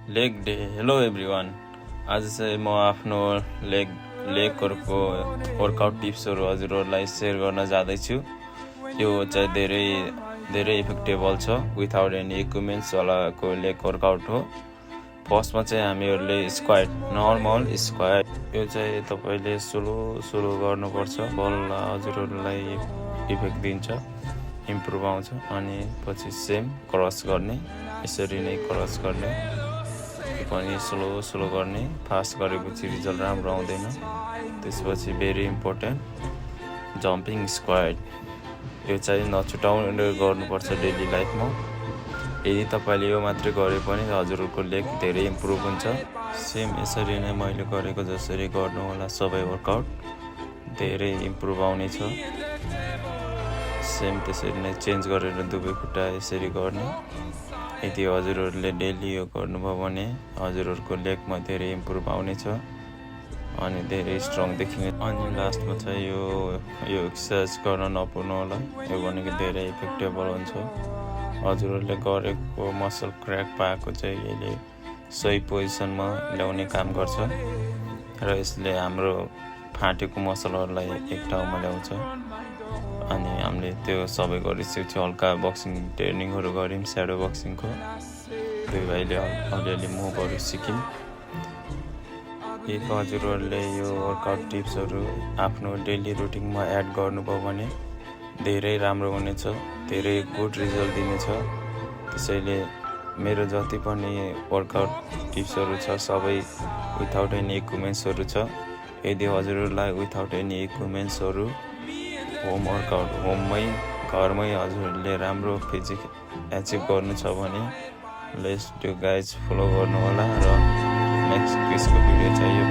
Leg day. Hello everyone, आज चाहिँ म आफ्नो लेगहरूको वर्कआउट टिप्सहरू हजुरहरूलाई सेयर गर्न जाँदैछु। यो चाहिँ धेरै इफेक्टेबल छ, विथआउट एनी इक्विपमेन्ट्स वालाको लेग वर्कआउट हो। फर्स्टमा चाहिँ हामीहरूले स्क्वाट, नर्मल स्क्वाट, यो चाहिँ तपाईँले स्लो गर्नुपर्छ। बल्ल हजुरहरूलाई इफेक्ट दिन्छ, इम्प्रुभ आउँछ। अनि पछि सेम क्रस गर्ने, यसरी नै क्रस गर्ने, पनि स्लो गर्ने। फास्ट गरेपछि रिजल्ट राम्रो आउँदैन। त्यसपछि भेरी इम्पोर्टेन्ट जम्पिङ स्क्वाड, यो चाहिँ नछुटाउने गर्नुपर्छ डेली लाइफमा। यदि तपाईँले यो मात्रै गरे पनि हजुरहरूको लेग धेरै इम्प्रुभ हुन्छ। सेम यसरी नै मैले गरेको जसरी गर्नु होला, सबै वर्कआउट धेरै इम्प्रुभ आउनेछ। सेम त्यसरी नै चेन्ज गरेर दुवै खुट्टा यसरी गर्ने। यदि हजुरहरूले डेली यो गर्नुभयो भने हजुरहरूको लेगमा धेरै इम्प्रुभ आउनेछ अनि धेरै स्ट्रङ देखिने। अनि लास्टमा चाहिँ यो एक्सर्साइज गर्न नपुर्नु होला, यो भनेको धेरै इफेक्टेबल हुन्छ। हजुरहरूले गरेको मसल क्र्याक पाएको चाहिँ यसले सही पोजिसनमा ल्याउने काम गर्छ र यसले हाम्रो फाटेको मसलहरूलाई एक ठाउँमा ल्याउँछ। अनि हामीले त्यो सबै गरिसकेपछि हल्का बक्सिङ ट्रेनिङहरू गऱ्यौँ, स्याडो बक्सिङको। दुई भाइले अलिअलि मुभहरू सिक्यौँ। यदि हजुरहरूले यो वर्कआउट टिप्सहरू आफ्नो डेली रुटिनमा एड गर्नुभयो भने धेरै राम्रो हुनेछ, धेरै गुड रिजल्ट दिनेछ। त्यसैले मेरो जति पनि वर्कआउट टिप्सहरू छ सबै विथआउट एनी इक्विपमेन्ट्सहरू छ। यदि हजुरहरूलाई विथआउट एनी इक्विपमेन्ट्सहरू होम वर्कआउट, घरमै हजुरहरूले राम्रो फिजिक एचिभ गर्नु छ भने लेट्स डु गाइज, फलो गर्नु होला। र नेक्स्ट क्विजको भिडियो चाहियो